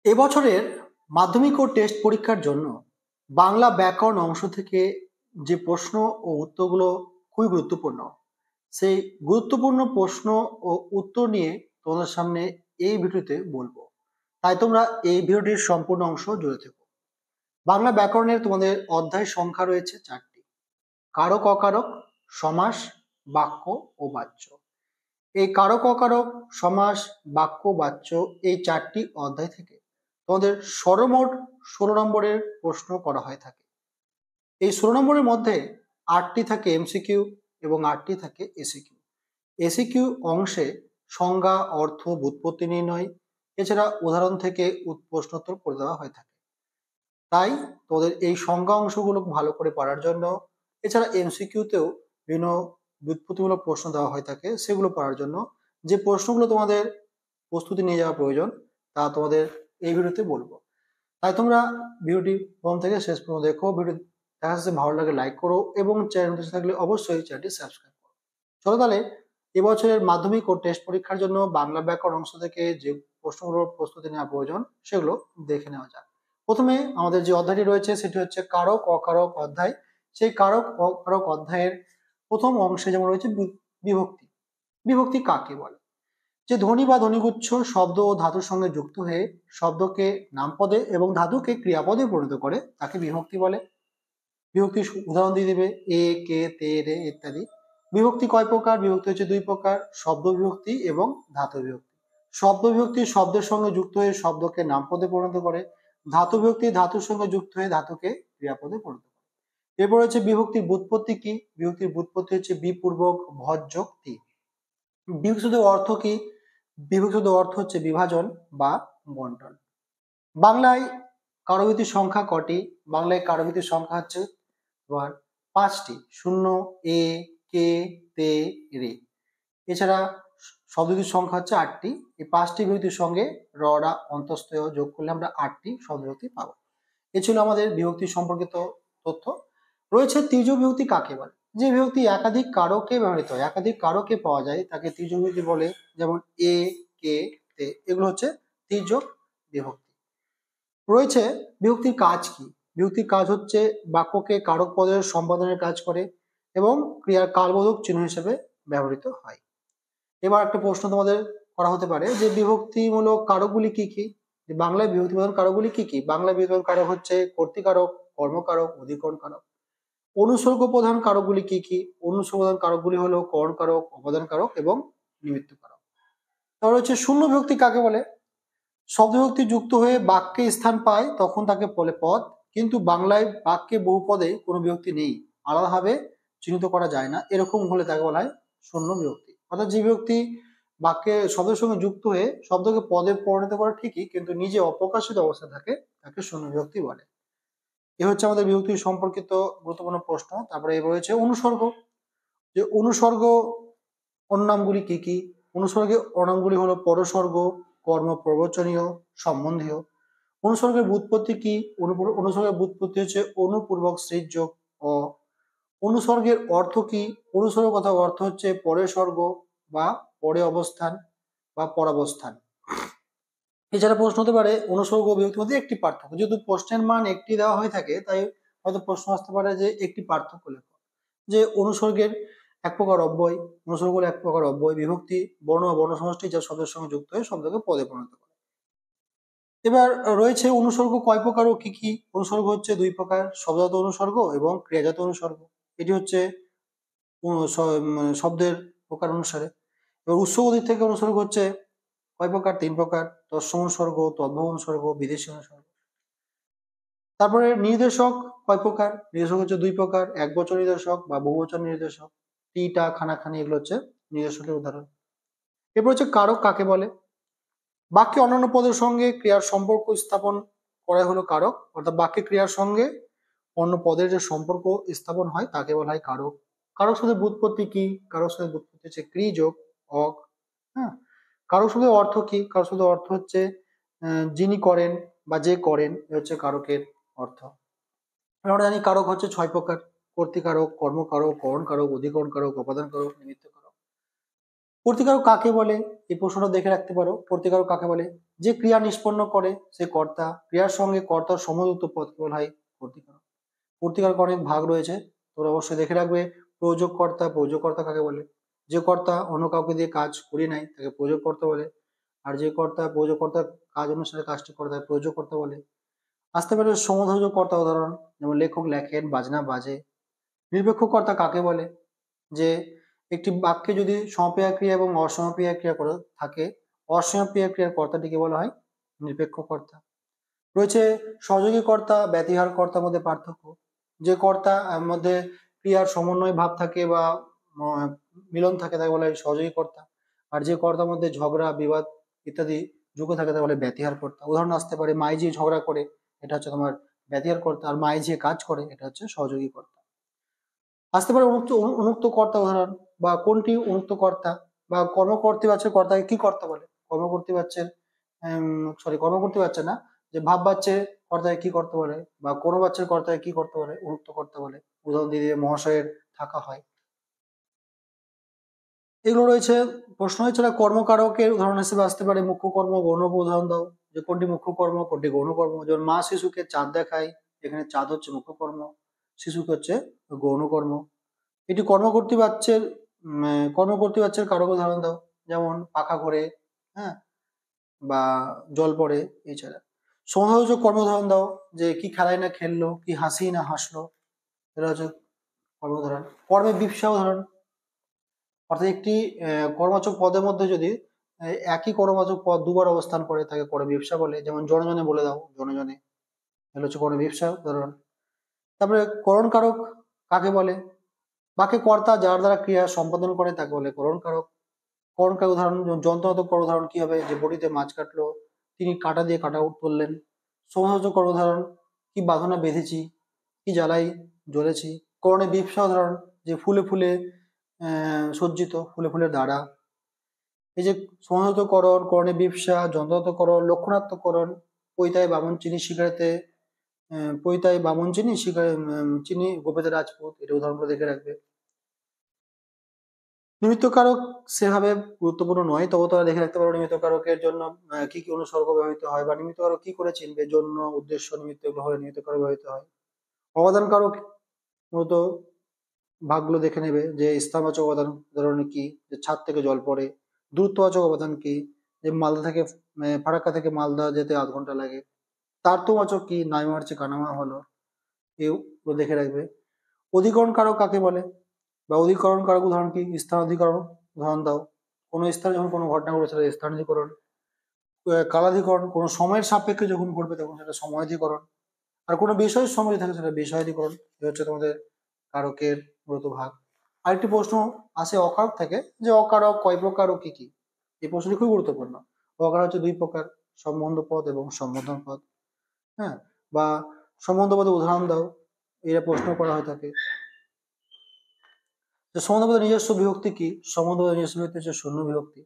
এবছরের মাধ্যমিক ও টেস্ট পরীক্ষার জন্য বাংলা ব্যাকরণ অংশ থেকে যে প্রশ্ন ও উত্তরগুলো খুবই গুরুত্বপূর্ণ, সেই গুরুত্বপূর্ণ প্রশ্ন ও উত্তর নিয়ে তোমাদের সামনে এই ভিডিওতে বলবো। তাই তোমরা এই ভিডিওটির সম্পূর্ণ অংশ জুড়ে থেকো। বাংলা ব্যাকরণের তোমাদের অধ্যায় সংখ্যা রয়েছে 4টি: কারক অকারক, সমাস, বাক্য ও বাচ্য। এই কারক অকারক, সমাস, বাক্য, বাচ্য এই 4টি অধ্যায় থেকে তোমাদের সর্বমোট 16 নম্বরের প্রশ্ন করা হয়ে থাকে। এই 16 নম্বরের মধ্যে 8টি থাকে এমসিকিউ এবং 8টি থাকে এসিকিউ। এসিকিউ অংশে সংজ্ঞা, অর্থ, ব্যুৎপত্তি নির্ণয়, এছাড়া উদাহরণ থেকে প্রশ্নোত্তর করে দেওয়া হয়ে থাকে। তাই তোমাদের এই সংজ্ঞা অংশগুলো ভালো করে পড়ার জন্য, এছাড়া এমসিকিউতেও বিভিন্ন ব্যুৎপত্তিমূলক প্রশ্ন দেওয়া হয়ে থাকে, সেগুলো পড়ার জন্য যে প্রশ্নগুলো তোমাদের প্রস্তুতি নিয়ে যাওয়া প্রয়োজন তা তোমাদের এই ভিডিওতে বলবো। তাই তোমরা ভিডিওটি প্রথম থেকে শেষ পর্যন্ত দেখো। ভিডিও দেখা যাচ্ছে ভালো লাগে লাইক করো এবং চ্যানেল থাকলে অবশ্যই চ্যানেলটি সাবস্ক্রাইব করো। চলো তাহলে এবছরের মাধ্যমিক ও টেস্ট পরীক্ষার জন্য বাংলা ব্যাকরণ অংশ থেকে যে প্রশ্নগুলোর প্রস্তুতি নেওয়া প্রয়োজন সেগুলো দেখে নেওয়া যাক। প্রথমে আমাদের যে অধ্যায়টি রয়েছে সেটি হচ্ছে কারক অকারক অধ্যায়। সেই কারক অকারক অধ্যায়ের প্রথম অংশে যেমন রয়েছে বিভক্তি। বিভক্তি কাকে বলে? যে ধ্বনি বা ধ্বনিগুচ্ছ শব্দ ও ধাতুর সঙ্গে যুক্ত হয়ে শব্দকে নামপদে এবং ধাতুকে ক্রিয়াপদে পরিণত করে তাকে বিভক্তি বলে। বিভক্তির উদাহরণ দিয়ে দিবে এ, কে, তে, রে ইত্যাদি। বিভক্তি কয় প্রকার? বিভক্তি হচ্ছে 2 প্রকার: শব্দ বিভক্তি এবং ধাতু বিভক্তি। শব্দ বিভক্তি শব্দের সঙ্গে যুক্ত হয়ে শব্দকে নামপদে পরিণত করে। ধাতু বিভক্তি ধাতুর সঙ্গে যুক্ত হয়ে ধাতুকে ক্রিয়াপদে পরিণত করে। এরপর হচ্ছে বিভক্তির ব্যুৎপত্তি কি? বিভক্তির ব্যুৎপত্তি হচ্ছে বিপূর্বক ভজ যোগ তি। বিভক্তি অর্থ কি? বিভক্তি অর্থ হচ্ছে বিভাজন বা বন্টন। বাংলায় কারকভিত্তিক সংখ্যা কটি? বাংলায় কারকভিত্তিক সংখ্যা হচ্ছে 5টি: শূন্য, এ, কে, তে, রে। এছাড়া শব্দভিত্তিক সংখ্যা হচ্ছে 8টি। এই 5টি বিভক্তির সঙ্গে রা অন্তঃস্থ যোগ করলে আমরা 8টি শব্দবিভক্তি পাবো। এ ছিল আমাদের বিভক্তি সম্পর্কিত তথ্য। রয়েছে তৃতীয় বিভক্তি কাকে বলে? যে বিভক্তি একাধিক কারকে ব্যবহৃত হয়, একাধিক কারকে পাওয়া যায় তাকে তৃতীয় বিভক্তি বলে। যেমন এ, কে, তে, এগুলো হচ্ছে তৃতীয় বিভক্তি। রয়েছে বিভক্তির কাজ কি? বিভক্তির কাজ হচ্ছে বাক্যকে কারক পদের সম্পাদনের কাজ করে এবং ক্রিয়ার কালবোধক চিহ্ন হিসেবে ব্যবহৃত হয়। এবার একটা প্রশ্ন তোমাদের করা হতে পারে যে বিভক্তিমূলক কারকগুলি কি কি? বাংলায় বিভক্তি প্রধান কারকগুলি কি কি? বাংলায় বিভক্তি প্রধান কারক হচ্ছে কর্তৃকারক, কর্মকারক, অধিকরণ কারক। অনুসর্গ প্রধান কারকগুলি কি কি? অনুসর্গ প্রধান কারকগুলি হলো করণ কারক, অবদান কারক এবং নিমিত্ত কারক। তারপর হচ্ছে শূন্য বিভক্তি কাকে বলে? শব্দ বিভক্তি যুক্ত হয়ে বাক্যে স্থান পায় তখন তাকে বলে পদ। কিন্তু বাংলায় বাক্যে বহু পদে কোনো বিভক্তি নেই, আলাদাভাবে চিহ্নিত করা যায় না, এরকম হলে তাকে বলা হয় শূন্য বিভক্তি। অর্থাৎ যে বিভক্তি বাক্যে শব্দের সঙ্গে যুক্ত হয়ে শব্দকে পদে পরিণত করে ঠিকই, কিন্তু নিজে অপ্রকাশিত অবস্থা থাকে, তাকে শূন্য বিভক্তি বলে। এ হচ্ছে আমাদের বিভক্তি সম্পর্কিত গুরুত্বপূর্ণ প্রশ্ন। তারপরে এবার রয়েছে অনুসর্গ। যে অনুসর্গ অন্যনামগুলি কি কি? অনুসর্গের অনামগুলি হলো পরসর্গ, কর্ম প্রবচনীয়, সম্বন্ধীয়। অনুসর্গের ব্যুৎপত্তি কি? অনুসর্গের ব্যুৎপত্তি হচ্ছে অনুপূর্বক সৃজযোগ অ। অনুসর্গের অর্থ কি? অনুসর্গ কথা অর্থ হচ্ছে পরে স্বর্গ বা পরে অবস্থান বা পরাবস্থান। এছাড়া প্রশ্ন হতে পারে অনুসর্গ ও বিভক্তির মধ্যে একটি পার্থক্য। যেহেতু প্রশ্নের মান একটি দেওয়া হয়ে থাকে তাই হয়তো প্রশ্ন আসতে পারে যে একটি পার্থক্য লেখো। যে অনুসর্গের এক প্রকার অব্যয়, অনুসর্গ হলো এক প্রকার অব্যয়। বিভক্তি বর্ণ বা বর্ণ সমষ্টি যা শব্দের সঙ্গে যুক্ত হয়ে শব্দকে পদে পরিণত করে। এবার রয়েছে অনুসর্গ কয় প্রকার ও কি কি? অনুসর্গ হচ্ছে 2 প্রকার: শব্দজাত অনুসর্গ এবং ক্রিয়াজাত অনুসর্গ। এটি হচ্ছে শব্দের প্রকার অনুসারে। এবার উৎসর্গ দিক থেকে অনুসর্গ হচ্ছে কয় প্রকার? 3 প্রকার: তৎসম অনুসর্গ, তদ্ভব অনুসর্গ, বিদেশী অনুসর্গ। তারপরে নির্দেশক কয় প্রকার? নির্দেশক হচ্ছে 2 প্রকার: একবচন নির্দেশক বা বহুবচন নির্দেশক। টিটা, খানাখানি এগুলো হচ্ছে নির্দেশকের উদাহরণ। এরপর হচ্ছে কারক কাকে বলে? বাক্যে অন্যান্য পদের সঙ্গে ক্রিয়ার সম্পর্ক স্থাপন করা হলো কারক। অর্থাৎ বাক্যে ক্রিয়ার সঙ্গে অন্য পদের যে সম্পর্ক স্থাপন হয় তাকে বলা হয় কারক। কারক শব্দের ব্যুৎপত্তি কি? কারক শব্দের ব্যুৎপত্তি হচ্ছে ক্রি যোগ অক। হ্যাঁ। কারক শব্দের অর্থ কি? কারক শব্দের অর্থ হচ্ছে যিনি করেন বা যে করেন, এ হচ্ছে কারকের অর্থ। আমরা জানি কারক হচ্ছে 6 প্রকার: কর্তৃকারক, কর্মকারক, করণ কারক, অধিকরণ কারক, অপাদান কারক, নিমিত্ত কারক। কর্তৃকারক কাকে বলে? এই প্রশ্নটা দেখে রাখতে পারো, প্রতিকারক কাকে বলে? যে ক্রিয়া নিষ্পন্ন করে সে কর্তা, ক্রিয়ার সঙ্গে কর্তার সমযুক্ত পদকে বলা হয় প্রতিকারক। প্রতিকারক অনেক ভাগ রয়েছে, তোমরা অবশ্যই দেখে রাখবে। প্রয়োজককর্তা, প্রয়োজককর্তা কাকে বলে? যে কর্তা অন্য কাউকে দিয়ে কাজ করিয়ে নেয় তাকে প্রয়োজককর্তা বলে, আর যে কর্তা প্রয়োজককর্তার কাজ অনুসারে কাজটি করে তাকে প্রয়োজককর্তা বলে। আসতে পারে সমধার্য কর্তা উদাহরণ, যেমন লেখক লেখেন, বাজনা বাজে। নিরপেক্ষকর্তা কাকে বলে? যে একটি বাক্যে যদি সমক্রিয়া ক্রিয়া এবং অসমক্রিয়া ক্রিয়া করে থাকে, অসমক্রিয়া ক্রিয়ার কর্তাটিকে বলা হয় নিরপেক্ষ কর্তা। রয়েছে সহযোগী কর্তা, ব্যতিহার কর্তার মধ্যে পার্থক্য। যে কর্তা মধ্যে ক্রিয়ার সমন্বয় ভাব থাকে বা মিলন থাকে তাকে বলা হয় সহযোগী কর্তা, আর যে কর্তার মধ্যে ঝগড়া বিবাদ ইত্যাদি যুক্ত থাকে তাকে বলে ব্যতিহার কর্তা। উদাহরণ আসতে পারে মাইজি ঝগড়া করে, এটা হচ্ছে তোমার ব্যতিহার কর্তা, আর মাইজি কাজ করে, এটা হচ্ছে সহযোগী কর্তা। আসতে পারে অনুক্ত কর্তা উদাহরণ, বা কোনটি অনুক্ত কর্তা বা কর্মকর্তৃবাচ্যের কর্তাকে কি কর্তা বলে? কর্মকর্তৃবাচ্যের কর্মকর্তৃবাচ্য না, যে ভাব বাচ্চের কর্তাকে কি করতে বলে, বা কোনো বাচ্চার কর্তাকে কি করতে বলে? অনুক্ত কর্তা বলে। উদাহরণ দিয়ে দিয়ে মহাশয়ের থাকা হয়। এগুলো রয়েছে। প্রশ্ন এছাড়া কর্মকারকের উদাহরণ হিসেবে আসতে পারে মুখ্য কর্ম, গৌণ উদাহরণ দাও, যে কোনটি মুখ্য কর্ম কোনটি গৌণ কর্ম। যেমন মা শিশুকে চাঁদ দেখায়, এখানে চাঁদ হচ্ছে মুখ্য কর্ম, শিশুকে হচ্ছে গৌণ কর্ম। এটি কর্মকর্তৃবাচ্যের কারক উদাহরণ দাও, যেমন পাখা ঘোরে, হ্যাঁ, বা জল পড়ে। এছাড়া সমালোচক কর্ম উদাহরণ দাও, যে কি খেলায় না খেললো, কি হাসি না হাসলো, এটা হচ্ছে কর্ম উদাহরণ। কর্মে বিপসা উদাহরণ, অর্থাৎ একটি কর্মবাচক পদের মধ্যে যদি একই কর্মবাচক পদ দুবার অবস্থান করে তাকে কর্ম বিপসা বলে। যেমন জনজনে বলে দাও, জনজনে, এগুলো হচ্ছে কর্ম বিপসা উদাহরণ। তারপরে করণ কারক কাকে বলে? বাক্যে কর্তা যার দ্বারা ক্রিয়া সম্পাদন করে তাকে বলে করণ কারক। করণ কারক উদাহরণ, যন্ত্রনাত্মক কর উদাহরণ কি হবে? যে বটিতে মাছ কাটলো, তিনি কাঁটা দিয়ে কাটা তুললেন। সমালোচক কর উদাহরণ, কি বাঁধনা বেঁধেছি, কি জ্বালাই জ্বলেছি। করণে বিপসা উদাহরণ, যে ফুলে ফুলে সজ্জিত, ফুলে ফুলে দ্বারা। এই যে সমাহতকরণ, করণে বিপসা, যন্ত্রনাত্মকরণ, লক্ষণাত্মকরণ, পৈতায় বামন চিনি শিকারেতে, পৈতায় বামন চিনি শিকারে চিনি গোপেতে রাজপুত, এটা উদাহরণগুলো দেখে রাখবে। নিমিত্ত কারক সেভাবে গুরুত্বপূর্ণ নয়, তবু তারা দেখে রাখতে পারো নিমিত্ত কারকের জন্য কি কি অনুসর্গ ব্যবহৃত হয়, বা নিমিত্ত কারক কি করে চিনবে, জন্য, উদ্দেশ্য, নিমিত্ত, এগুলো হলে নিমিত্ত কারক ব্যবহৃত হয়। অবদান কারক মূলত ভাগগুলো দেখে নেবে, যে স্থানবাচক অবদান ধরনের কি, যে ছাদ থেকে জল পড়ে। দূরত্ববাচক অবদান কি, যে মালদা থেকে ফারাক্কা থেকে মালদা যেতে 8 ঘন্টা লাগে। তারতবাচক কি, নাই মারছে কানামা হলো, এগুলো দেখে রাখবে। অধিকরণ কারক কাকে বলে, বা অধিকরণ কারক উদাহরণ কি? স্থান অধিকরণ উদাহরণ দাও, কোনো স্থানে যখন কোনো ঘটনা ঘটেছে সেটা স্থানাধিকরণ। কালাধিকরণ, কোনো সময়ের সাপেক্ষে যখন ঘটবে তখন সেটা সময়াধিকরণ। আর কোনো বিষয়ের সময় যদি থাকে সেটা বিষয়াধিকরণ। এ হচ্ছে তোমাদের কারকের মূলত ভাগ। আরেকটি প্রশ্ন আসে অকারক থেকে, যে অকারক কয় প্রকার ও কি কি? এই প্রশ্নটি খুব গুরুত্বপূর্ণ। অকারক হচ্ছে 2 প্রকার, সম্বন্ধ পদ এবং সম্বোধন পদ। হ্যাঁ, বা সম্বন্ধ পদের উদাহরণ দাও, এরা প্রশ্ন করা হয়ে থাকে। যে সম্বন্ধ পদের নিজস্ব বিভক্তি কি? সম্বন্ধ পদের নিজস্ব বিভক্তি হচ্ছে শূন্য বিভক্তি।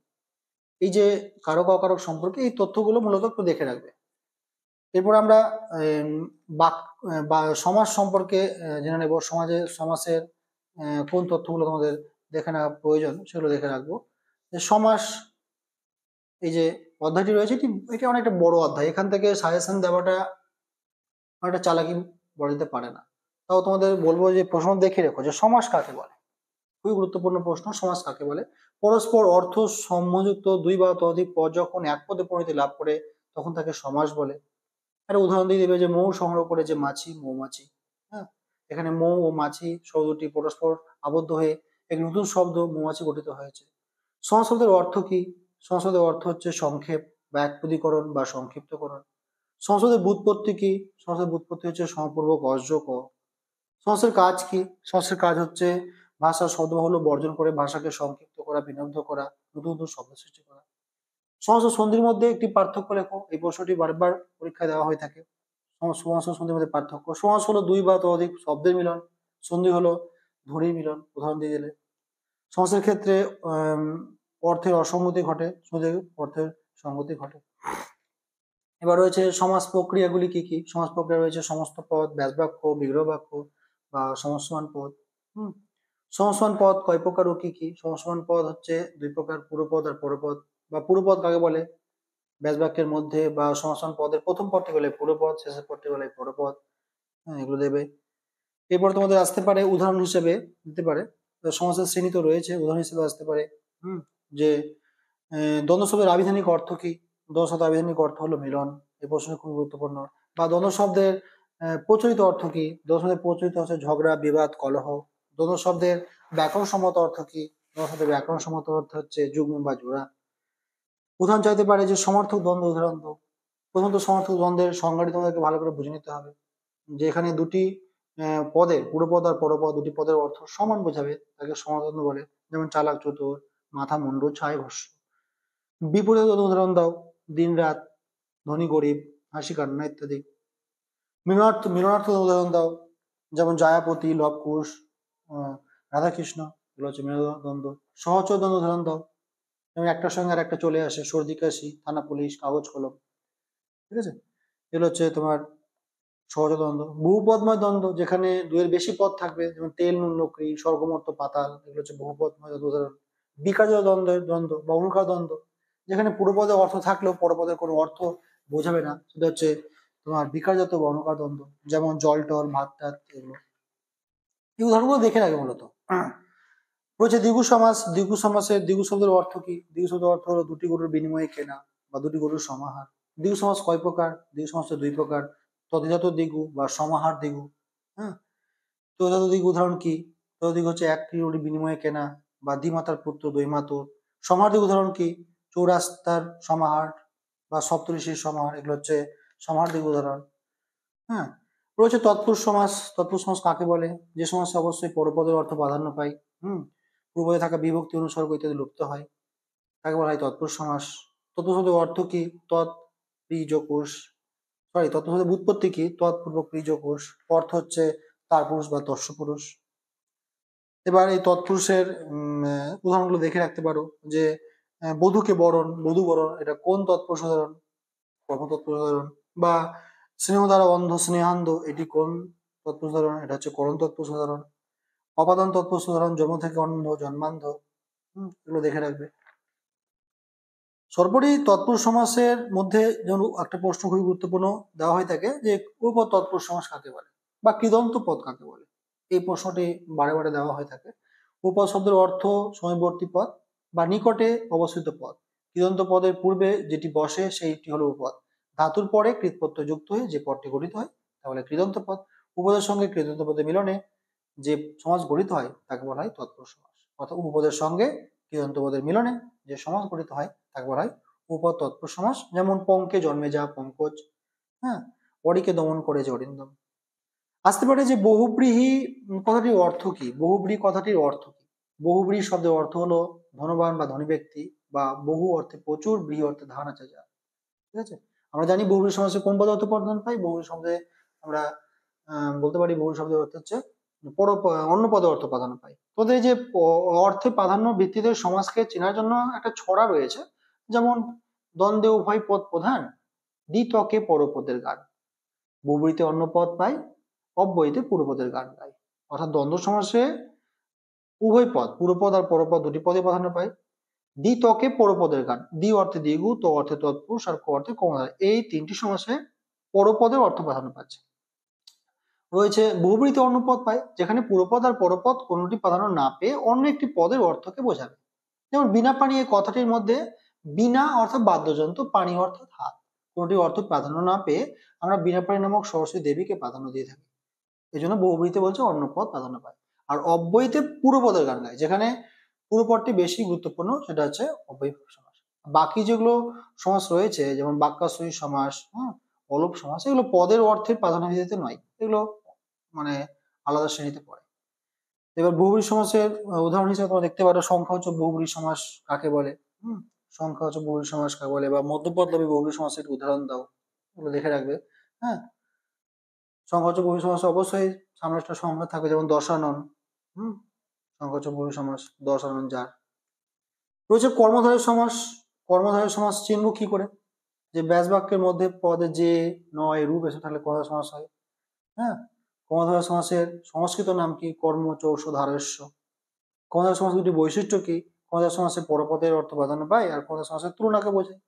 এই যে কারক অকারক সম্পর্কে এই তথ্যগুলো মূলত একটু দেখে রাখবে। এরপর আমরা বাক বা সমাজ সম্পর্কে জেনে নেব। সমাসের কোন তথ্যগুলো তোমাদের দেখে নেওয়া প্রয়োজন সেগুলো দেখে রাখবো। যে সমাস, এই যে অধ্যায়টি রয়েছে এটি অনেকটা বড় অধ্যায়, এখান থেকে সাজেশন দেওয়াটা অনেকটা চালাকি বলা যেতে পারে না। তাও তোমাদের বলবো যে প্রশ্ন দেখে রেখো, যে সমাস কাকে বলে। খুবই গুরুত্বপূর্ণ প্রশ্ন, সমাস কাকে বলে? পরস্পর অর্থ সম্যুক্ত 2 বা ততোধিক পদ যখন এক পদে পরিণতি লাভ করে তখন তাকে সমাস বলে। একটা উদাহরণ দিয়ে দেবে, যে মৌ সংগ্রহ করে যে মাছি, মৌমাছি। হ্যাঁ, এখানে মৌ ও মাছি শব্দটি পরস্পর আবদ্ধ হয়ে এক নতুন শব্দ মৌমাছি গঠিত হয়েছে। সমাস শব্দের অর্থ কি? সমাস শব্দের অর্থ হচ্ছে সংক্ষেপ বা একপদীকরণ বা সংক্ষিপ্তকরণ। সমাস শব্দের ব্যুৎপত্তি কি? সমাস শব্দের ব্যুৎপত্তি হচ্ছে সমপূর্বক অর্জ ক। সমাসের কাজ কি? সমাসের কাজ হচ্ছে ভাষার শব্দবাহুল্য বর্জন করে ভাষাকে সংক্ষিপ্ত করা, বিনগ্ধ করা, নতুন নতুন শব্দ সৃষ্টি করা। সমাস ও সন্ধির মধ্যে একটি পার্থক্য লেখো, এই প্রশ্নটি বারবার পরীক্ষায় দেওয়া হয়ে থাকে। সমাস ও সন্ধির মধ্যে পার্থক্য: সমাস হলো 2 বা ততোধিক শব্দের মিলন, সন্ধি হলো ধ্বনির মিলন। উদাহরণ দিয়ে দিলে, সমাসের ক্ষেত্রে অর্থের অসঙ্গতি ঘটে, সন্ধির অর্থের সঙ্গতি ঘটে। এবার রয়েছে সমাস প্রক্রিয়াগুলি কি কি? সমাস প্রক্রিয়া রয়েছে সমস্ত পদ, ব্যাস বাক্য, বিগ্রহ বাক্য বা সমস্যমান পদ। সমস্যমান পদ কয় প্রকার ও কি কি? সমস্যমান পদ হচ্ছে 2 প্রকার, পুরোপদ আর পরপদ। বা পুরোপদ কাকে বলে? ব্যাস বাক্যের মধ্যে বা সমাসান পদের প্রথম পদটি বলে পুরোপদ, শেষের পদটি বলে পরপদ। হ্যাঁ, এগুলো দেবে। এরপর তোমাদের আসতে পারে উদাহরণ হিসেবে দিতে পারে, সমাসের শ্রেণী তো রয়েছে, উদাহরণ হিসেবে আসতে পারে যে দ্বন্দ্ব শব্দের আবিধানিক অর্থ কি? দ্বন্দ্ব শব্দের আবিধানিক অর্থ হলো মিলন। এই প্রশ্নটা খুব গুরুত্বপূর্ণ। বা দ্বন্দ্ব শব্দের প্রচলিত অর্থ কি? দ্বন্দ্ব শব্দের প্রচলিত হচ্ছে ঝগড়া, বিবাদ, কলহ। দ্বন্দ্ব শব্দের ব্যাকরণ সম্মত অর্থ কি? দ্বন্দ্ব শব্দের ব্যাকরণ সম্মত অর্থ হচ্ছে যুগ্ম বা জোড়া। উদাহরণ চাইতে পারে যে সমর্থক দ্বন্দ্ব উদাহরণ দাও। প্রথমত সমর্থক দ্বন্দ্বের সংজ্ঞাটি তোমাদেরকে ভালো করে বুঝে নিতে হবে, যে এখানে দুটি পদের, পুরোপদ আর পরপদ দুটি পদের অর্থ সমান বোঝাবে, তাকে সমর্থক দ্বন্দ্ব বলে। যেমন চালাক চতুর, মাথা মুন্ডু, ছায় ভস্য। বিপরীত উদাহরণ দাও, দিন রাত, ধনী গরিব, হাসি কান্না ইত্যাদি। মিলনার্থ উদাহরণ দাও, যেমন জায়াপতি, লবকুশ, রাধাকৃষ্ণ, এগুলো হচ্ছে মিলনদ্বন্দ্ব। সহচর দ্বন্দ্ব উদাহরণ দাও, যেমন একটার সঙ্গে আর একটা চলে আসে, সর্দি কাশি, থানা পুলিশ, কাগজ কলম। ঠিক আছে, এগুলো হচ্ছে তোমার সহচর দ্বন্দ্ব। বহুপদময় দ্বন্দ্ব, যেখানে দুয়ের বেশি পদ থাকবে, যেমন তেল নুন নকরি, স্বর্গমর্ত পাতাল, এগুলো হচ্ছে বহুপদময় উদাহরণ। বিকারজ দ্বন্দ্বের দ্বন্দ্ব বা অনুকার দ্বন্দ্ব, যেখানে পুরোপদের অর্থ থাকলেও পরপদের কোনো অর্থ বোঝাবে না, সেটা হচ্ছে তোমার বিকারজাত বা অনুকার দ্বন্দ্ব। যেমন জল টল, ভাত টাত, এগুলো। এই উদাহরণগুলো দেখে রাখবে মূলত। রয়েছে দ্বিগু সমাস। দ্বিগু সমাসের দ্বিগু শব্দের অর্থ কি? দ্বিগু শব্দের অর্থ হলো দুটি গরুর বিনিময়ে কেনা বা দুটি গরুর সমাহার। দ্বিগু সমাস কয় প্রকার? দ্বিগু সমাস দুই প্রকার, তদ্ধিজাত দ্বিগু বা সমাহার দ্বিগু। হ্যাঁ, তদ্ধিজাত দ্বিগু উদাহরণ কি? তদ্ধিজাত দ্বিগু হচ্ছে একটি গরুর বিনিময়ে কেনা বা দ্বিমাতার পুত্র দ্বৈমাতুর। সমাহার দ্বিগু উদাহরণ কি? চৌরাস্তার সমাহার বা সপ্তঋষির সমাহার, এগুলো হচ্ছে সমাহার দ্বিগু উদাহরণ। হ্যাঁ, রয়েছে তৎপুরুষ সমাস। তৎপুরুষ সমাস কাকে বলে? যে সমাসে অবশ্যই পরপদের অর্থ প্রাধান্য পায়, পূর্বে থাকা বিভক্তি, অনুসর্গ ইত্যাদি লুপ্ত হয়, তাকে বলা হয় তৎপুরুষ সমাস। তৎপুরুষ শব্দের অর্থ কি? তৎ প্রিযকুশ, তৎপুরুষ শব্দের ব্যুৎপত্তি কি? তৎপূর্বক প্রিযকুশ, অর্থ হচ্ছে তার পুরুষ বা তস্য পুরুষ। এবার এই তৎপুরুষের উদাহরণগুলো দেখে রাখতে পারো, যে বধূকে বরণ, বধূ বরণ, এটা কোন তৎপুরুষ উদাহরণ? কর্ম তৎপুরুষ উদাহরণ। বা স্নেহ দ্বারা অন্ধ, স্নেহান্ধ, এটি কোন তৎপুরুষ উদাহরণ? এটা হচ্ছে করণ তৎপুরুষ উদাহরণ। অপাদান তৎপুরুষ উদাহরণ, জন্ম থেকে অন্ধ, জন্মান্ধ। এগুলো দেখে রাখবে। সর্বোপরি তৎপুরুষ সমাসের মধ্যে যেমন একটা প্রশ্ন খুবই গুরুত্বপূর্ণ দেওয়া হয়ে থাকে, যে উপপদ তৎপুরুষ সমাস কাকে বলে বা কৃদন্ত পদ কাকে বলে? এই প্রশ্নটি বারে বারে দেওয়া হয়ে থাকে। উপপদ শব্দের অর্থ সমীপবর্তী পদ বা নিকটে অবস্থিত পদ। কৃদন্ত পদের পূর্বে যেটি বসে সেইটি হলো উপপদ। ধাতুর পরে কৃৎপ্রত্যয় যুক্ত হয়ে যে পদটি গঠিত হয় তাহলে কৃদন্ত পদ। উপপদের সঙ্গে কৃদন্ত পদের মিলনে যে সমাস গঠিত হয় তাকে বলা হয় তৎপুরুষ সমাস। অর্থাৎ উপপদের সঙ্গে কৃদন্ত পদের মিলনে যে সমাস গঠিত হয় তাকে বলা হয় উপপদ তৎপুরুষ সমাস। যেমন পঙ্কে জন্মে যা পঙ্কজ, হ্যাঁ, অরিকে দমন করে যে অরিন্দম। আসতে পারে যে বহুব্রীহি কথাটির অর্থ কি? বহুব্রী কথাটির অর্থ কি? বহুব্রী শব্দের অর্থ হলো ধনবান বা ধনী ব্যক্তি, বা বহু অর্থে প্রচুর, ব্রী অর্থে ধান আছে যা। ঠিক আছে, আমরা জানি বহুব্রী সমাসে কোন পদে অর্থ প্রাধান্য পাই? বহুব্রী শব্দে আমরা বলতে পারি বহুব্রী শব্দের অর্থ হচ্ছে অন্য পদে অর্থ প্রাধান্য পাই। তোদের এই যে অর্থে প্রাধান্য ভিত্তিতে সমাসকে চেনার জন্য একটা ছড়া রয়েছে, যেমন দ্বন্দ্বে উভয় পদ প্রধান, দ্বিতকে পরপদের গান। বহুব্রীতে অন্য পদ পাই, অব্যয়ীতে পুরোপদের গান গাই। অর্থাৎ দ্বন্দ্ব সমাসে উভয় পদ, পুরোপদ আর পরপদ দুটি পদে প্রাধান্য পায়। দ্বিতকে পরপদের গান, দ্বি অর্থে দ্বিগু, ত অর্থে তৎপুরুষ আর ক অর্থে কর্মধারয়, এই তিনটি সমাসে পরপদের অর্থ প্রাধান্য পাচ্ছে। রয়েছে বহুব্রীতে অন্য পদ পায়, যেখানে পুরোপদ আর পরপদ কোনটি প্রাধান্য না পেয়ে অন্য একটি পদের অর্থকে বোঝাবে। যেমন বিনা পানি, এই কথাটির মধ্যে বিনা অর্থাৎ বাদ্যযন্ত্র, পানি অর্থাৎ হাত, কোনটি অর্থ প্রাধান্য না পেয়ে আমরা বিনা পানি নামক সরস্বতী দেবীকে প্রাধান্য দিয়ে থাকি। এই জন্য বহুব্রীতে বলছে অন্য পদ প্রাধান্য পায়। আর অব্যয়ীতে পুরোপদের গান গায়, যেখানে পুরোপদটি বেশি গুরুত্বপূর্ণ, সেটা হচ্ছে অব্যয়ী সমাস। বাকি যেগুলো সমাস রয়েছে, যেমন বাক্যাশ্রয়ী সমাস, অলোপ সমাস, এগুলো পদের অর্থের প্রাধান্য ভিত্তিতে নয়, এগুলো মানে আলাদা শ্রেণীতে পড়ে। এবার বহুব্রী সমাসের উদাহরণ হিসেবে তোমরা দেখতে পারো সংখ্যাবাচক বহুব্রী সমাস কাকে বলে। সংখ্যাবাচক বহুব্রী সমাস কাকে বলে, বা মধ্যপদলোপী বহুব্রী সমাসের উদাহরণ দাও, এগুলো দেখে রাখবে। হ্যাঁ, সংখ্যাবাচক বহুব্রী সমাস অবশ্যই সামনে একটা সংখ্যা থাকবে, যেমন দশানন। সংখ্যাবাচক বহুব্রী সমাস দশানন যার। রয়েছে কর্মধারয় সমাস। কর্মধারয় সমাস চিনব কি করে? যে ব্যাস বাক্যের মধ্যে পদে যে নয় রূপ এসে থাকলে কর্মধারয় সমাস হয়। হ্যাঁ, কর্মধারয় সমাসের সংস্কৃত নাম কি? কর্ম চৌষ ধারস্য। কর্মধারয় সমাস দুটি বৈশিষ্ট্য কি? ক্রমজাত সমাসে পরপদের অর্থ প্রাধান্য পায় আর ক্রমজাত সমাসের তুলনাকে বোঝায়।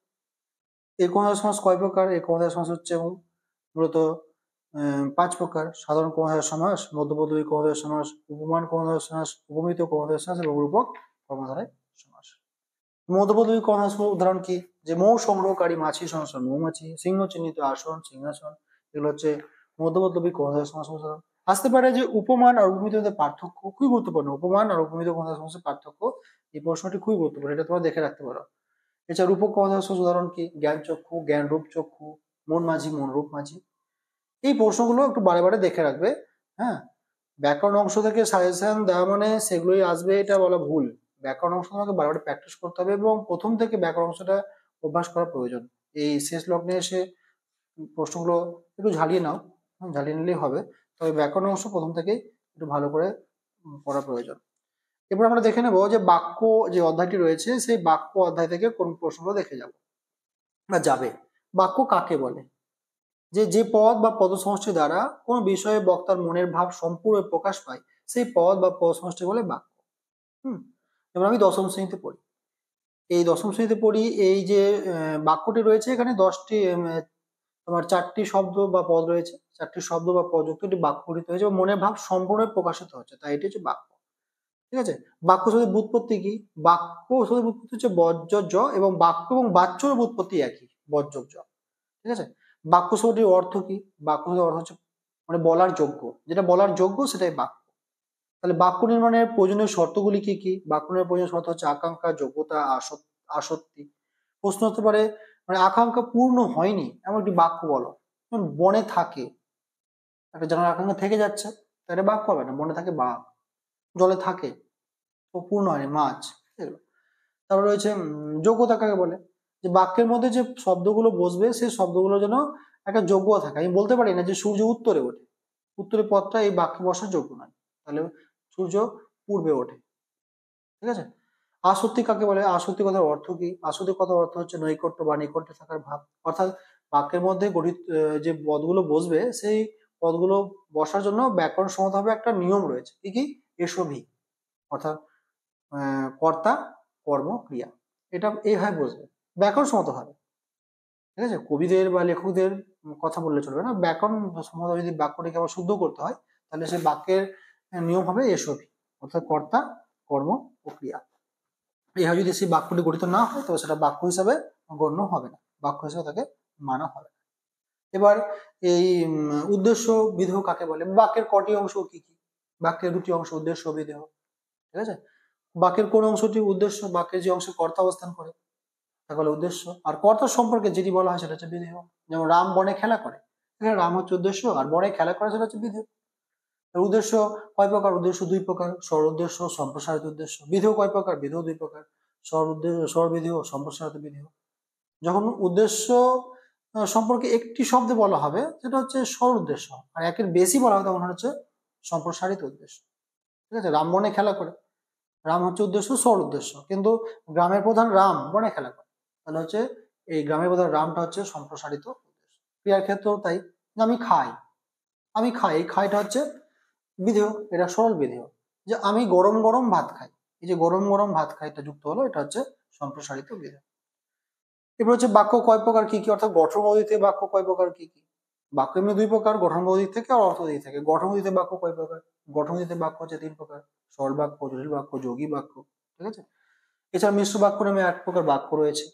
এই ক্রমজাত সমাস কয় প্রকার? এই ক্রমজাত সমাস হচ্ছে মূলত 5 প্রকার: সাধারণ ক্রমজাত সমাস, মধ্যপদবী ক্রমজাত সমাস, উপমান ক্রমজাত সমাস, উপমিত ক্রমজাত সমাস এবং রূপক কর্মধারয় সমাস। মধ্যপদবী ক্রমজাত সমাস উদাহরণ কি? যে মৌ সংগ্রহকারী মাছি সংসার মৌমাছি, সিংহ চিহ্নিত আসন সিংহাসন, এগুলো হচ্ছে মধ্যপদবী ক্রমজাত সমাস উদাহরণ। আসতে পারে যে উপমান আর উপমিত পার্থক্য খুবই গুরুত্বপূর্ণ। উপমান আর উপমিত ক্রমজাত সমাসের পার্থক্য, এই প্রশ্নটি খুবই গুরুত্বপূর্ণ, এটা তোমরা দেখে রাখতে পারো। এছাড়া রূপক ক্রমজাত সমাস উদাহরণ কি? জ্ঞান চক্ষু, জ্ঞান রূপ চক্ষু, মন মাঝি, মন রূপ মাঝি। এই প্রশ্নগুলো একটু বারে বারে দেখে রাখবে। হ্যাঁ, ব্যাকরণ অংশ থেকে সাজেশন দেওয়া মানে সেগুলোই আসবে এটা বলা ভুল। ব্যাকরণ অংশ তোমাকে বারবার প্র্যাকটিস করতে হবে এবং প্রথম থেকে ব্যাকরণ অংশটা অভ্যাস করা প্রয়োজন। এই শেষ লগ্নে এসে প্রশ্নগুলো একটু ঝালিয়ে নাও, ঝালিয়ে নিলেই হবে। তবে ব্যাকরণ অংশ প্রথম থেকেই একটু ভালো করে পড়া প্রয়োজন। এরপর আমরা দেখে নেব যে বাক্য যে অধ্যায়টি রয়েছে সেই বাক্য অধ্যায় থেকে কোন প্রশ্নগুলো দেখে যাব বা যাবে। বাক্য কাকে বলে? যে পদ বা পদ সমষ্টি দ্বারা কোন বিষয়ে বক্তার মনের ভাব সম্পূর্ণ প্রকাশ পায় সেই পদ বা পদ সমষ্টি বলে বাক্য। যেমন আমি দশম শ্রেণীতে পড়ি, এই দশম শ্রেণীতে পড়ি, এই যে বাক্যটি রয়েছে এখানে 10টি তোমার 4টি শব্দ বা পদ রয়েছে, 4টি শব্দ বা পদ যুক্ত একটি বাক্য গঠিত হয়েছে এবং মনের ভাব সম্পূর্ণ প্রকাশিত হচ্ছে, তাই এটি হচ্ছে বাক্য। ঠিক আছে, বাক্য শব্দের ব্যুৎপত্তি কি? বাক্য শব্দের ব্যুৎপত্তি হচ্ছে বজ্রজ এবং বাক্য এবং বাচ্যর ব্যুৎপত্তি একই, বজ্রজ। ঠিক আছে, বাক্য শব্দটির অর্থ কি? বাক্য শব্দের অর্থ হচ্ছে মানে বলার যোগ্য, যেটা বলার যোগ্য সেটাই বাক্য। তাহলে বাক্য নির্মাণের প্রয়োজনীয় শর্তগুলি কি কি? বাক্য নির্মাণের প্রয়োজনীয় শর্ত হচ্ছে আকাঙ্ক্ষা, যোগ্যতা, আসক্তি। প্রশ্ন হতে পারে মানে আকাঙ্ক্ষা পূর্ণ হয়নি এমন একটি বাক্য বলো। যেমন বনে থাকে, একটা জানার আকাঙ্ক্ষা থেকে যাচ্ছে, তাহলে বাক্য হবে না। বনে থাকে বাঘ, জলে থাকে তো পূর্ণ হয়নি মাছ। তারপর রয়েছে যোগ্যতা কাকে বলে? যে বাক্যের মধ্যে যে শব্দগুলো বসবে সেই শব্দগুলো যেন একটা যোগ্যতা থাকে। আমি বলতে পারি না যে সূর্য উত্তরে ওঠে, উত্তরের পথটা এই বাক্যে বসার যোগ্য নয়, তাহলে সূর্য পূর্বে ওঠে। ঠিক আছে, আসক্তি কাকে বলে? আসক্তি কথার অর্থ কি? আসক্তি কথার অর্থ হচ্ছে নৈকট্য বা নিকট্যে থাকার ভাব। অর্থাৎ বাক্যের মধ্যে গঠিত যে পদগুলো বসবে সেই পদগুলো বসার জন্য ব্যাকরণ সম্মতভাবে একটা নিয়ম রয়েছে। কি কি? এসবি, অর্থাৎ কর্তা কর্ম ক্রিয়া, এটা এইভাবে বসবে ব্যাকরণ সম্মত হবে। ঠিক আছে, কবিদের বা লেখকদের কথা বললে চলবে না, ব্যাকরণ সম্মত যদি বাক্যটিকে আবার শুদ্ধ করতে হয় তাহলে সে বাক্যের নিয়ম হবে এসবি, অর্থাৎ কর্তা কর্ম ও ক্রিয়া। এইভাবে যদি সেই বাক্যটি গঠিত না হয় তবে সেটা বাক্য হিসাবে গণ্য হবে না, বাক্য হিসাবে তাকে মানা হবে না। এবার এই উদ্দেশ্য বিধেয় কাকে বলে? বাক্যের কটি অংশ কি কি? বাক্যের দুটি অংশ, উদ্দেশ্য বিধেয়। ঠিক আছে, বাক্যের কোন অংশটি উদ্দেশ্য? বাক্যের যে অংশে কর্তা অবস্থান করে তাকে বলে উদ্দেশ্য, আর কর্তা সম্পর্কে যেটি বলা হয় সেটা হচ্ছে বিধেয়। যেমন রাম বনে খেলা করে, এখানে রাম হচ্ছে উদ্দেশ্য আর বনে খেলা করে সেটা হচ্ছে বিধেয়। উদ্দেশ্য কয় প্রকার? উদ্দেশ্য দুই প্রকার, স্বর উদ্দেশ্য, সম্প্রসারিত উদ্দেশ্য। বিধেয় কয় প্রকার? বিধেয় দুই প্রকার, স্বর উদ্দেশ্য, স্বর বিধেয়, সম্প্রসারিত বিধেয়। যখন উদ্দেশ্য সম্পর্কে একটি শব্দে বলা হবে সেটা হচ্ছে স্বর উদ্দেশ্য, আর একের বেশি বলা হবে তখন হচ্ছে সম্প্রসারিত উদ্দেশ্য। ঠিক আছে, রাম বনে খেলা করে, রাম হচ্ছে উদ্দেশ্য, স্বর উদ্দেশ্য, কিন্তু গ্রামের প্রধান রাম বনে খেলা করে, তাহলে হচ্ছে এই গ্রামের প্রধান রামটা হচ্ছে সম্প্রসারিত উদ্দেশ্য। ক্রিয়ার ক্ষেত্রেও তাই, আমি খাই, আমি খাই, এই খাইটা হচ্ছে বিধেয়, এটা সরল বিধেয়। যে আমি গরম গরম ভাত খাই, এই যে গরম গরম ভাত খাই এটা যুক্ত হলো, এটা হচ্ছে সম্প্রসারিত বিধেয়। এবার হচ্ছে বাক্য কয় প্রকার কি কি, অর্থাৎ গঠনগত দিক থেকে বাক্য কয় প্রকার কি কি? বাক্য এমনি দুই প্রকার, গঠনগত দিক থেকে আর অর্থ দিক থেকে। গঠনগত দিক থেকে বাক্য কয় প্রকার? গঠনগত দিক থেকে বাক্য হচ্ছে 3 প্রকার, সরল বাক্য, জটিল বাক্য, যৌগী বাক্য। ঠিক আছে, এছাড়া মিশ্র বাক্য নামে 1 প্রকার বাক্য রয়েছে,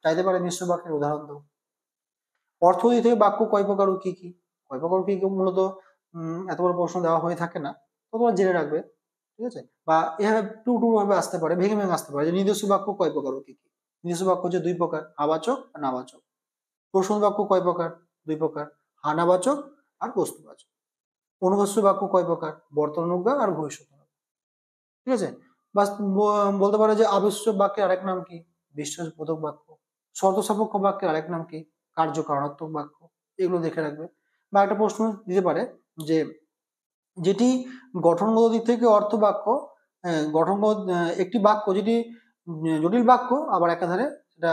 চাইতে পারে মিশ্র বাক্যের উদাহরণ দাও। অর্থ দিক থেকে বাক্য কয় প্রকার ও কি কি? কয় প্রকার কি কি মূলত এত বড় প্রশ্ন দেওয়া হয়ে থাকে না, তো তোমরা জেনে রাখবে। ঠিক আছে, বা এভাবে টু টু ভাবে আসতে পারে, ভেঙে ভেঙে আসতে পারে যে নিজস্ব বাক্য কয় প্রকার ও কি কি? নিজস্ব বাক্য হচ্ছে 2 প্রকার, আবাচক আর নাবাচক। প্রশ্ন বাক্য কয় প্রকার? 2 প্রকার, হানাবাচক আর বস্তুবাচক। অনুবাচ্য বাক্য কয় প্রকার? বর্তমান অনুজ্ঞা আর ভবিষ্যৎ অনুজ্ঞা। ঠিক আছে, বা বলতে পারে যে আবশ্যক বাক্যের আরেক নাম কি? বিশ্বাসবোধক বাক্য। শর্ত সাপেক্ষ বাক্যের আরেক নাম কি? কার্যকারণাত্মক বাক্য। এগুলো দেখে রাখবে। বা একটা প্রশ্ন দিতে পারে যে যেটি গঠনগত দিক থেকে অর্থ বাক্য, গঠনগত একটি বাক্য যেটি জটিল বাক্য আবার একাধারে সেটা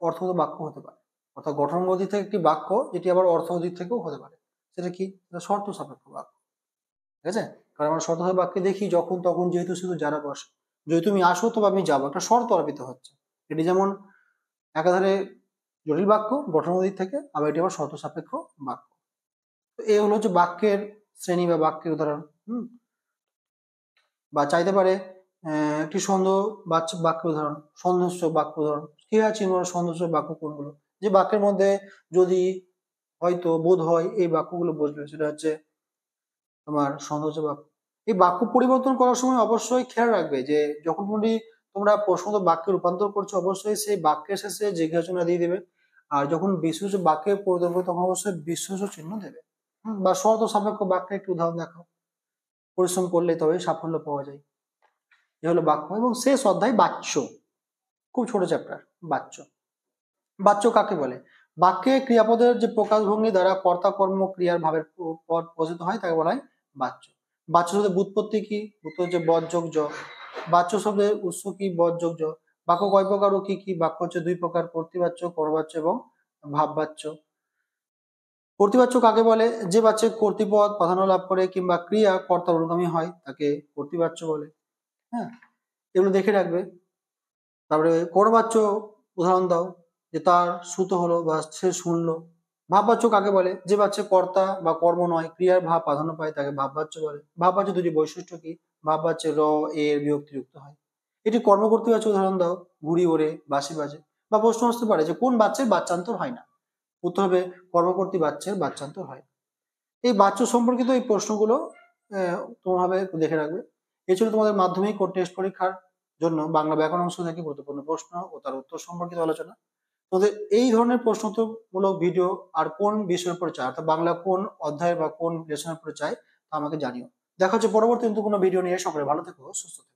অর্থগত বাক্য হতে পারে, অর্থাৎ গঠনগত দিক থেকে একটি বাক্য যেটি আবার অর্থগত দিক থেকেও হতে পারে, সেটা কি? শর্ত সাপেক্ষ বাক্য। ঠিক আছে, কারণ আমরা শর্ত সাপেক্ষ বাক্যে দেখি যখন তখন যেহেতু শুধু যারা বসে, যদি তুমি আসো তবে আমি যাবো, একটা শর্ত আরোপিত হচ্ছে। এটি যেমন একাধারে জটিল বাক্য গঠনের দিক থেকে, আবার এটি আবার শর্ত সাপেক্ষ বাক্য। তো এই হলো যে বাক্যের শ্রেণী বা বাক্যের উদাহরণ। বা চাইতে পারে একটি বাক্য উদাহরণ, সন্দেহসূচক বাক্য উদাহরণ। কি আছে সন্দেহসূচক বাক্য কোনগুলো? যে বাক্যের মধ্যে যদি হয়তো বোধ হয় এই বাক্যগুলো বসবে, সেটা হচ্ছে তোমার সন্দেহসূচক বাক্য। এই বাক্য পরিবর্তন করার সময় অবশ্যই খেয়াল রাখবে যে যখন তোমরা প্রশ্নবোধক বাক্যে রূপান্তর করছো, অবশ্যই সেই বাক্যের শেষে জিজ্ঞাসা দিয়ে দেবে। আর যখন বিশেষণ বাক্যে পরিবর্তন করবে তখন অবশ্যই বিশেষণ চিহ্ন দেবে। বা শর্ত সাপেক্ষ বাক্যের একটি উদাহরণ দেখাও। পরিশ্রম করলে তবে সাফল্য পাওয়া যায়। এ হলো বাক্য। এবং শেষ অধ্যায় বাচ্য, খুব ছোট চ্যাপ্টার। বাচ্য, বাচ্য কাকে বলে? বাক্যে ক্রিয়াপদের যে প্রকাশভঙ্গি দ্বারা কর্তা কর্ম ক্রিয়ার ভাবের পদ প্রচিত হয় তাকে বলা হয় বাচ্য। বাচ্য শব্দের ব্যুৎপত্তি কি? উত্তর হচ্ছে বদ যোগ জ। বাচ্য শব্দের উৎস কি? বদ যোগ জ। বাক্য কয় প্রকার ও কি কি? বাক্য হচ্ছে দুই প্রকার, কর্তৃবাচ্য, পরবাচ্য এবং ভাববাচ্য। কর্তৃবাচ্য কাকে বলে? যে বাচ্চে কর্তৃপদ প্রাধান্য লাভ করে কিংবা ক্রিয়া কর্তার অনুগামী হয় তাকে কর্তৃবাচ্য বলে। হ্যাঁ, এগুলো দেখে রাখবে। তারপরে পরবাচ্য উদাহরণ দাও, যে তার শ্রুত হলো বা সে শুনলো। ভাববাচ্য কাকে বলে? যে বাচ্চা কর্তা বা কর্ম নয়, ক্রিয়ার ভাব প্রাধান্য পায় তাকে ভাববাচ্য বলে। ভাববাচ্য দুটি বৈশিষ্ট্য কি? ভাববাচ্যে র এর বিভক্তি যুক্ত হয়। এটি কর্মকর্তৃবাচ্য উদাহরণ দাও। ঘুড়ি ওড়ে, বাঁশি বাজে। বা প্রশ্ন আসতে পারে যে কোন বাচ্চার বাচ্চান্তর হয় না? উত্তর হবে কর্মকর্তৃ বাচ্চার বাচ্চান্তর হয়। এই বাচ্য সম্পর্কিত এই প্রশ্নগুলো তোমাভাবে দেখে রাখবে। এই ছিল তোমাদের মাধ্যমিক ও টেস্ট পরীক্ষার জন্য বাংলা ব্যাকরণ অংশ থেকে গুরুত্বপূর্ণ প্রশ্ন ও তার উত্তর সম্পর্কিত আলোচনা। তোমাদের এই ধরনের প্রশ্নোত্তরমূলক ভিডিও আর কোন বিষয়ের উপর চাই, অর্থাৎ বাংলা কোন অধ্যায় বা কোন লেসনের উপরে চাই তা আমাকে জানিও। দেখা হচ্ছে পরবর্তী কোনো ভিডিও নিয়ে। সকলে ভালো থেকো, সুস্থ থেকো।